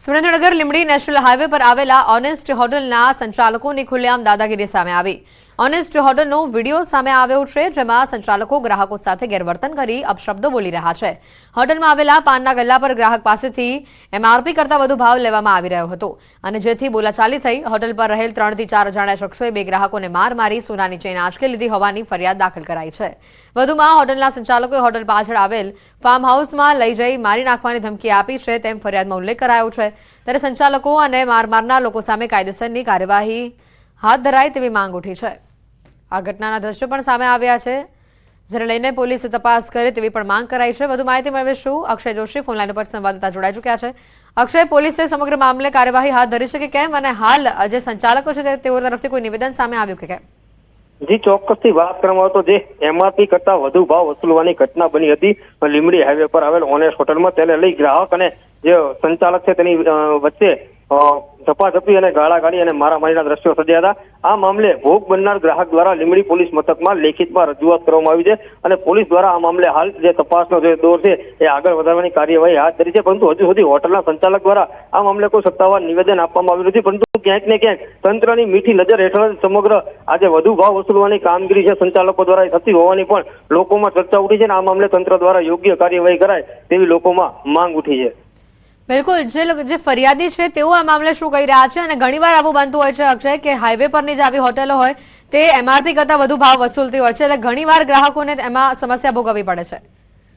Surendranagar Limbdi national highway પર આવેલા honest હોટલના સંચાલકોની ખુલ્લેઆમ દાદાગીરી સામે આવી। ઓનેસ્ટ હોટલનો વિડીયો સામે આવ્યો છે, જેમાં સંચાલકો ગ્રાહકો સાથે ગેરવર્તન કરી અપશબ્દો બોલી રહ્યા છે। હોટલમાં આવેલા પાનના ગલ્લા પર ગ્રાહક પાસેથી એમઆરપી કરતાં વધુ ભાવ લેવામાં આવી રહ્યો હતો અને જેથી બોલાચાલી થઈ। હોટલ પર રહેલ 3 થી 4 અજાણ્યા શખ્સોએ બે ગ્રાહકોને માર મારી સોનાની ચેન આંચકી લીધી હોવાની ફરિયાદ દાખલ કરાઈ છે। વધુમાં હોટલના સંચાલકોએ હોટલ પાછળ આવેલ ફાર્મ હાઉસમાં લઈ જઈ મારી નાખવાની ધમકી આપી છે તેમ ફરિયાદમાં ઉલ્લેખ કરાયો છે। ત્યારે સંચાલકો અને માર મારનાર લોકો સામે કાયદેસરની કાર્યવાહી હાથ ધરાય તેવી માંગ ઉઠી છે। આ ઘટનાના દ્રશ્યો પણ સામે આવ્યા છે, જેને લઈને પોલીસે તપાસ કરે તેવી પણ માંગ કરાઈ છે। વધુ માહિતી મેળવીશું અક્ષય જોશી ફોનલાઈન પર સંવાદદાતા જોડાઈ ચૂક્યા છે। અક્ષય, પોલીસે સમગ્ર મામલે કાર્યવાહી હાથ ધરી છે કે કેમ, અને હાલ જે સંચાલકો છે તેઓ તરફથી કોઈ નિવેદન સામે આવ્યું કે કેમ? જી, ચોક્કસથી વાત કરવામાં આવે તો જે એમઆરપી કરતા વધુ ભાવ વસૂલવાની ઘટના બની હતી લીંબડી હાઈવે પર આવેલ ઓનેસ્ટ હોટલમાં, તેને લઈ ગ્રાહક અને જે સંચાલક છે તેની વચ્ચે ઝપાઝપી અને ગાળાગાળી અને મારામારીના દ્રશ્યો સર્જાયા હતા। આ મામલે ભોગ બનનાર ગ્રાહક દ્વારા લીંબડી પોલીસ મથકમાં લેખિતમાં રજૂઆત કરવામાં આવી છે અને પોલીસ દ્વારા આ મામલે હાલ જે તપાસનો જે દોર છે એ આગળ વધારવાની કાર્યવાહી હાથ ધરી છે। પરંતુ હજુ સુધી હોટલના સંચાલક દ્વારા આ મામલે કોઈ સત્તાવાર નિવેદન આપવામાં આવ્યું નથી। પરંતુ ક્યાંક ને ક્યાંક તંત્રની મીઠી નજર હેઠળ સમગ્ર આજે વધુ ભાવ વસૂલવાની કામગીરી છે સંચાલકો દ્વારા થતી હોવાની પણ લોકોમાં ચર્ચા ઉઠી છે અને આ મામલે તંત્ર દ્વારા યોગ્ય કાર્યવાહી કરાય તેવી લોકોમાં માંગ ઉઠી છે। બિલકુલ, જે ફરિયાદી છે તેઓ આ મામલે શું કહી રહ્યા છે? અને ઘણીવાર આવું બનતું હોય છે અક્ષય કે હાઈવે પરની જે આવી હોટલો હોય તે એમઆરપી કરતાં વધુ ભાવ વસૂલતી હોય છે, એટલે ઘણીવાર ગ્રાહકોને એમાં સમસ્યા ભોગવવી પડે છે।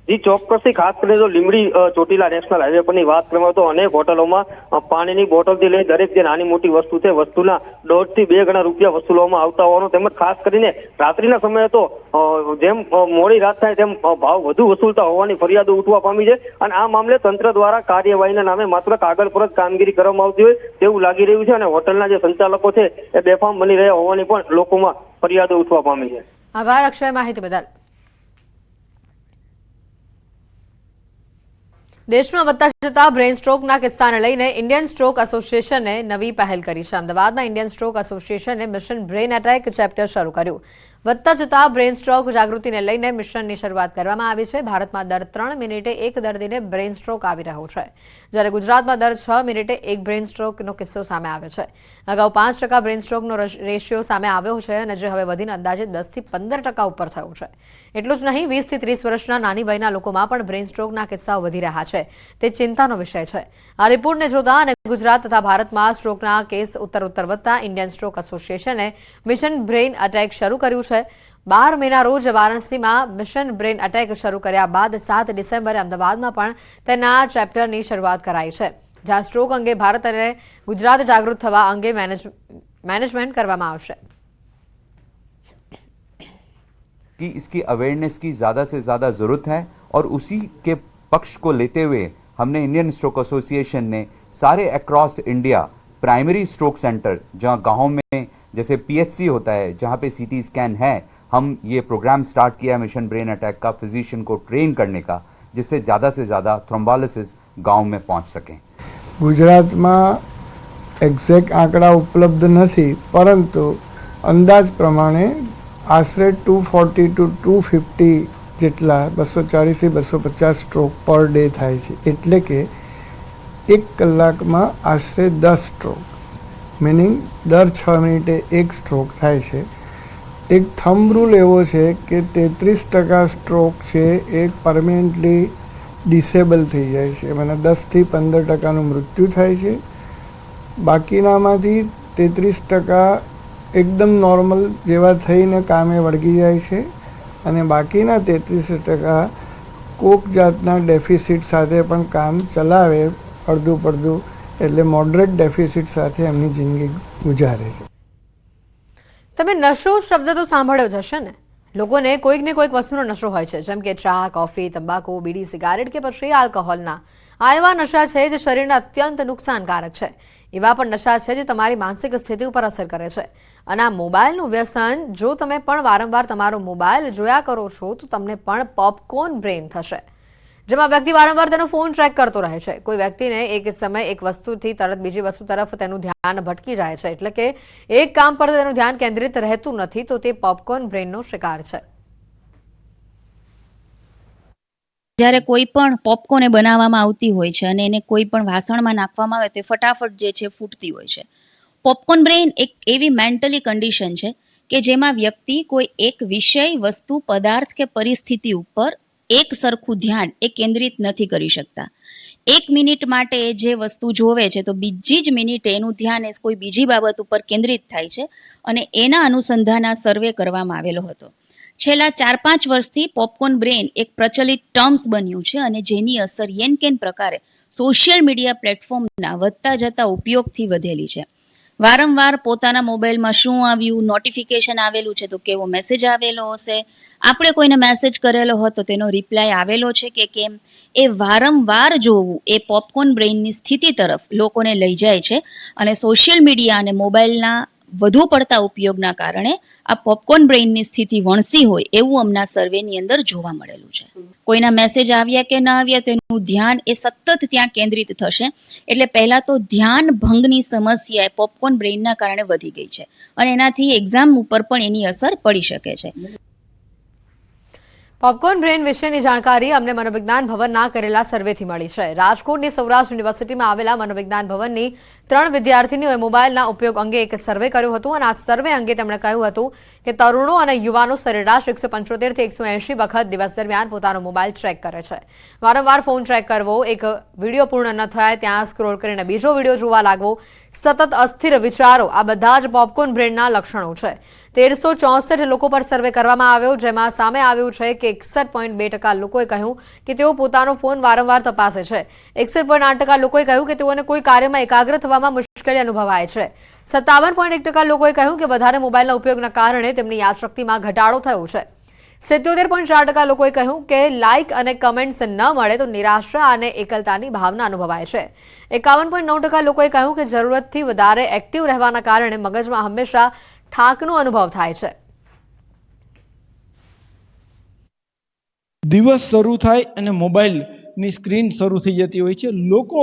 જી, ચોક્કસથી ખાસ કરીને જો લીંબડી ચોટીલા નેશનલ હાઈવે પરની વાત કરવામાં તો અનેક હોટલોમાં પાણીની બોટલથી લઈ દરેક જે નાની મોટી વસ્તુ છે વસ્તુના 1.5 થી 2 ગણા રૂપિયા વસૂલવામાં આવતા હોવાનું, તેમજ ખાસ કરીને રાત્રિના સમયે તો જેમ મોડી રાત થાય તેમ ભાવ વધુ વસૂલતા હોવાની ફરિયાદો ઉઠવા પામી છે અને આ મામલે તંત્ર દ્વારા કાર્યવાહીના નામે માત્ર કાગળ પર જ કામગીરી કરવામાં આવતી હોય તેવું લાગી રહ્યું છે અને હોટલના જે સંચાલકો છે એ બેફામ બની રહ્યા હોવાની પણ લોકોમાં ફરિયાદો ઉઠવા પામી છે। આભાર અક્ષય માહિતી બદલ। દેશમાં વધતા જતા બ્રેન સ્ટ્રોકના કિસ્સાને લઈને ઇન્ડિયન સ્ટ્રોક એસોસિએશને નવી પહેલ કરી છે। અમદાવાદમાં ઇન્ડિયન સ્ટ્રોક એસોસિએશને મિશન બ્રેન એટેક ચેપ્ટર શરૂ કર્યું। વધતા જતા બ્રેન સ્ટ્રોક જાગૃતિને લઈને મિશનની શરૂઆત કરવામાં આવી છે। ભારતમાં દર 3 મિનિટે એક દર્દીને બ્રેન સ્ટ્રોક આવી રહ્યો છે, જ્યારે ગુજરાતમાં દર 6 મિનિટે એક બ્રેન સ્ટ્રોકનો કિસ્સો સામે આવ્યો છે। અગાઉ 5% બ્રેન સ્ટ્રોકનો રેશિયો સામે આવ્યો છે અને જે હવે વધીને અંદાજે 10 થી 15% ઉપર થયો છે। એટલું જ નહીં, 20 થી 30 વર્ષના નાની વયના લોકોમાં પણ બ્રેન સ્ટ્રોકના કિસ્સાઓ વધી રહ્યા છે, તે ચિંતાનો વિષય છે। આ રિપોર્ટને જોતા અને ગુજરાત તથા ભારતમાં સ્ટ્રોકના કેસ ઉત્તર વધતા ઇન્ડિયન સ્ટ્રોક એસોસિએશને મિશન બ્રેન અટેક શરૂ કર્યું છે। 12 મેના રોજ વારાણસીમાં મિશન બ્રેન અટેક શરૂ કર્યા બાદ 7 ડિસેમ્બરે અમદાવાદમાં પણ તેના ચેપ્ટરની શરૂઆત કરાઈ છે, જ્યાં સ્ટ્રોક અંગે ભારત અને ગુજરાત જાગૃત થવા અંગે મેનેજમેન્ટ કરવામાં આવશે। कि इसकी अवेयरनेस की ज़्यादा से ज़्यादा ज़रूरत है और उसी के पक्ष को लेते हुए हमने इंडियन स्ट्रोक एसोसिएशन ने सारे across India primary stroke centre, जहाँ गाँव में जैसे पीएचसी होता है, जहाँ पे सीटी स्कैन है, हम ये प्रोग्राम स्टार्ट किया मिशन ब्रेन अटैक का, फिजिशियन को ट्रेन करने का, जिससे ज़्यादा से ज़्यादा थ्रोम्बोलिसिस गाँव में पहुँच सकें। गुजरात में एक्ઝેક્ટ આંકડા ઉપલબ્ધ નથી, પરંતુ અંદાજ પ્રમાણે આશરે 240 to 250 જેટલા 240 થી 250 સ્ટ્રોક પર ડે થાય છે। એટલે કે 1 કલાકમાં આશરે 10 સ્ટ્રોક, મીનિંગ દર 6 મિનિટે એક સ્ટ્રોક થાય છે। એક થંબ રૂલ એવો છે કે 33% સ્ટ્રોક છે એ પરમેનન્ટલી ડિસેબલ થઈ જાય છે, મને 10 થી 15%નું મૃત્યુ થાય છે। બાકીનામાંથી 33% એકદમ નોર્મલ જેવા થઈને કામે વળગી જાય છે અને બાકીના 33% કોક જાતના ડેફિસિટ સાથે પણ કામ ચલાવે, અડધું પડધું, એટલે મોડરેટ ડેફિસિટ સાથે એમની જિંદગી ગુજારે છે। તમે નશો શબ્દ તો સાંભળ્યો જ હશે ને? લોકોને કોઈક ને કોઈક વસ્તુનો નશો હોય છે, જેમ કે ચા, કોફી, તંબાકુ, બીડી, સિગારેટ કે પછી આલ્કોહોલના। આ એવા નશા છે જે શરીરને અત્યંત નુકસાનકારક છે। એવા પણ નશા છે જે તમારી માનસિક સ્થિતિ ઉપર અસર કરે છે। અને આ મોબાઈલનું વ્યસન, જો તમે પણ વારંવાર તમારો મોબાઈલ જોયા કરો છો તો તમને પણ પોપકોર્ન બ્રેન થશે, જેમાં વ્યક્તિ વારંવાર તેનો ફોન ટ્રેક કરતો રહે છે। કોઈ વ્યક્તિને એક સમય એક વસ્તુથી તરત બીજી વસ્તુ તરફ તેનું ધ્યાન ભટકી જાય છે, એટલે કે એક કામ પર તેનું ધ્યાન કેન્દ્રિત રહેતું નથી, તો તે પોપકોર્ન બ્રેનનો શિકાર છે। જ્યારે કોઈ પણ પોપકોર્ન બનાવવામાં આવતી હોય છે અને એને કોઈ પણ વાસણમાં નાખવામાં આવે તો ફટાફટ જે છે ફૂટતી હોય છે. પોપકોર્ન બ્રેઇન એક એવી મેન્ટલી કન્ડિશન છે કે જેમાં વ્યક્તિ કોઈ એક વિષય, વસ્તુ, પદાર્થ કે પરિસ્થિતિ ઉપર એક સરખું ધ્યાન એ કેન્દ્રિત નથી કરી શકતા. 1 મિનિટ માટે જે વસ્તુ જોવે છે તો બીજી જ મિનિટે એનું ધ્યાન એ કોઈ બીજી બાબત ઉપર કેન્દ્રિત થાય છે અને એના અનુસંધાન આ સર્વે કરવામાં આવેલો હતો. છેલ્લા 4-5 વર્ષથી પોપકોર્ન બ્રેઇન એક પ્રચલિત ટર્મ્સ બન્યું છે અને જેની અસર યેનકેન પ્રકારે સોશિયલ મીડિયા પ્લેટફોર્મના વધતા જતા ઉપયોગથી વધેલી છે. વારંવાર પોતાના મોબાઈલમાં શું આવ્યું, નોટિફિકેશન આવેલું છે તો કેવો મેસેજ આવેલો હશે, આપણે કોઈને મેસેજ કરેલો હોય તો તેનો રિપ્લાય આવેલો છે કે કેમ, એ વારંવાર જોવું એ પોપકોર્ન બ્રેઇનની સ્થિતિ તરફ લોકોને લઈ જાય છે અને સોશિયલ મીડિયા અને મોબાઈલના વધુ પડતા ઉપયોગના કારણે આ પોપકોર્ન બ્રેઇનની સ્થિતિ વણસી હોય એવું હમણાં સર્વેની અંદર જોવા મળેલું છે. કોઈના મેસેજ આવ્યા કે ના આવ્યા તેનું ધ્યાન એ સતત ત્યાં કેન્દ્રિત થશે. એટલે પહેલા તો ધ્યાન ભંગની સમસ્યા એ પોપકોર્ન બ્રેઇનના કારણે વધી ગઈ છે અને એનાથી એક્ઝામ ઉપર પણ એની અસર પડી શકે છે. પોપકોર્ન બ્રેન વિશેની જાણકારી અમને મનોવિજ્ઞાન ભવનના કરેલા સર્વેથી મળી છે. રાજકોટની સૌરાષ્ટ્ર યુનિવર્સિટીમાં આવેલા મનોવિજ્ઞાન ભવનની 3 વિદ્યાર્થીનીઓએ મોબાઈલના ઉપયોગ અંગે એક સર્વે કર્યો હતો અને આ સર્વે અંગે તેમણે કહ્યું હતું કે તરુણો અને યુવાનો સરેરાશ 175 થી 180 વખત દિવસ દરમિયાન પોતાનો મોબાઈલ ચેક કરે છે. વારંવાર ફોન ચેક કરવો, એક વિડીયો પૂર્ણ ન થાય ત્યાં સ્ક્રોલ કરીને બીજો વિડીયો જોવા લાગવો, સતત અસ્થિર વિચારો, આ બધા જ પોપકોર્ન બ્રેનના લક્ષણો છે. 1364 લોકો પર સર્વે કરવામાં આવ્યો, જેમાં સામે આવ્યું છે કે 61.2% લોકોએ કહ્યું કે તેઓ પોતાનો ફોન વારંવાર તપાસે છે. 61.8% લોકોએ કહ્યું કે તેઓને કોઈ કાર્યમાં એકાગ્ર થવામાં મુશ્કેલી અનુભવાય છે. 57.1% લોકોએ કહ્યું કે વધારે મોબાઈલના ઉપયોગના કારણે તેમની યાદશક્તિમાં ઘટાડો થયો છે. 77.4% લોકોએ કહ્યું કે લાઇક અને કમેન્ટ્સ ન મળે તો નિરાશા અને એકલતાની ભાવના અનુભવાય છે. 51.9% લોકોએ કહ્યું કે જરૂરતથી વધારે એક્ટિવ રહેવાના કારણે મગજમાં હંમેશા થાકનો અનુભવ થાય છે. દિવસ શરૂ થાય અને મોબાઈલની સ્ક્રીન શરૂ થઈ જતી હોય છે. લોકો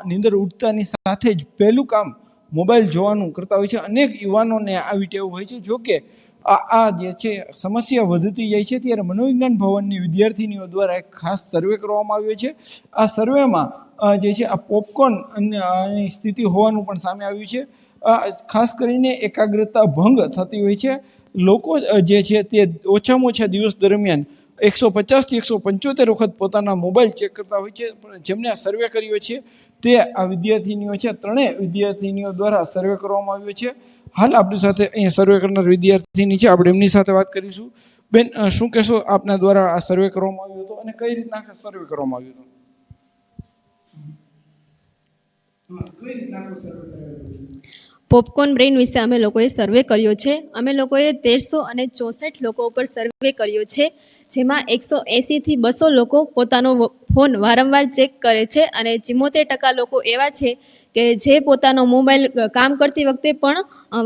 નીંદર ઉઠતાની સાથે જ પહેલું કામ મોબાઈલ જોવાનું કરતા હોય છે. અનેક યુવાનોને આવી ટેવ હોય છે. જો કે આ જે છે સમસ્યા વધતી જાય છે ત્યારે મનોવિજ્ઞાન ભવનની વિદ્યાર્થીનીઓ દ્વારા એક ખાસ સર્વે કરવામાં આવ્યો છે. આ સર્વેમાં જે છે આ પોપકોર્નની સ્થિતિ હોવાનું પણ સામે આવ્યું છે. ખાસ કરીને એકાગ્રતા ભંગ થતી હોય છે. લોકો જે છે તે ઓછામાં ઓછા દિવસ દરમિયાન 150 થી 175 વખત પોતાના મોબાઈલ ચેક કરતા હોય છે. પણ જેમને આ સર્વે કર્યો છે તે આ વિદ્યાર્થીનીઓ છે. 3 વિદ્યાર્થીનીઓ દ્વારા સર્વે કરવામાં આવ્યો છે. હાલ આપણી સાથે અહીંયા સર્વે કરનાર વિદ્યાર્થીની છે, આપણે એમની સાથે વાત કરીશું. બેન, શું કહેશો, આપના દ્વારા આ સર્વે કરવામાં આવ્યો હતો અને કઈ રીતના સર્વે કરવામાં આવ્યો હતો? પોપકોર્ન બ્રેઇન વિશે અમે લોકોએ સર્વે કર્યો છે. અમે લોકોએ 1364 લોકો ઉપર સર્વે કર્યો છે, જેમાં 180 થી 200 લોકો પોતાનો ફોન વારંવાર ચેક કરે છે અને 74% લોકો એવા છે કે જે પોતાનો મોબાઈલ કામ કરતી વખતે પણ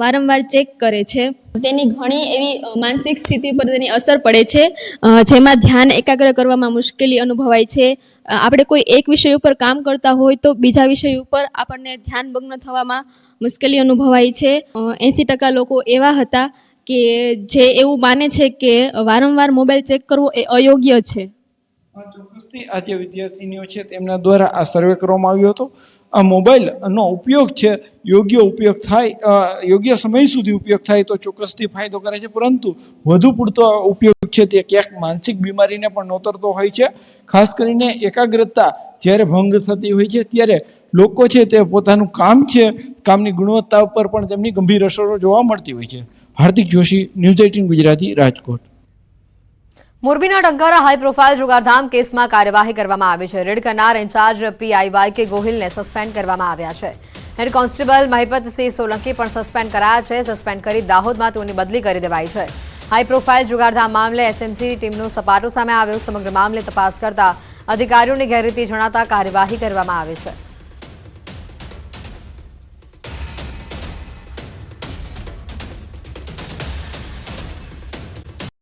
વારંવાર ચેક કરે છે. તેની ઘણી એવી માનસિક સ્થિતિ પર તેની અસર પડે છે, જેમાં ધ્યાન એકાગ્ર કરવામાં મુશ્કેલી અનુભવાય છે. આપણે કોઈ એક વિષય ઉપર કામ કરતા હોય તો બીજા વિષય ઉપર આપણને ધ્યાન ભંગ થવામાં મુશ્કેલી અનુભવાય છે. 80% લોકો એવા હતા કે જે એવું માને છે કે વારંવાર મોબાઈલ ચેક કરવો એ અયોગ્ય છે. ચોક્કસથી આ જે વિદ્યાર્થીનીઓ છે તેમના દ્વારા આ સર્વે કરવામાં આવ્યો હતો. આ મોબાઈલનો ઉપયોગ છે યોગ્ય ઉપયોગ થાય, યોગ્ય સમય સુધી ઉપયોગ થાય તો ચોક્કસથી ફાયદો કરે છે, પરંતુ વધુ પૂરતો ઉપયોગ છે તે ક્યાંક માનસિક બીમારીને પણ નોતરતો હોય છે. ખાસ કરીને એકાગ્રતા જ્યારે ભંગ થતી હોય છે ત્યારે લોકો છે તે પોતાનું કામ છે, કામની ગુણવત્તા ઉપર પણ તેમની ગંભીર અસરો જોવા મળતી હોય છે. હાર્દિક જોશી, ન્યૂઝ 18 ગુજરાતી, રાજકોટ. મોરબીના ટંકારા હાઈ પ્રોફાઇલ જુગારધામ કેસમાં કાર્યવાહી કરવામાં આવી છે. રેડ કરનાર ઇન્ચાર્જ PIYK ગોહિલને સસ્પેન્ડ કરવામાં આવ્યા છે. હેડ કોન્સ્ટેબલ મહિપતસિંહ સોલંકી પણ સસ્પેન્ડ કરાયા છે. સસ્પેન્ડ કરી દાહોદમાં તેઓની બદલી કરી દેવાઈ છે. હાઈ પ્રોફાઇલ જુગારધામ મામલે SMC ટીમનો સપાટો સામે આવ્યો. સમગ્ર મામલે તપાસ કરતા અધિકારીઓની ગેરરીતિ જણાતા કાર્યવાહી કરવામાં આવી છે.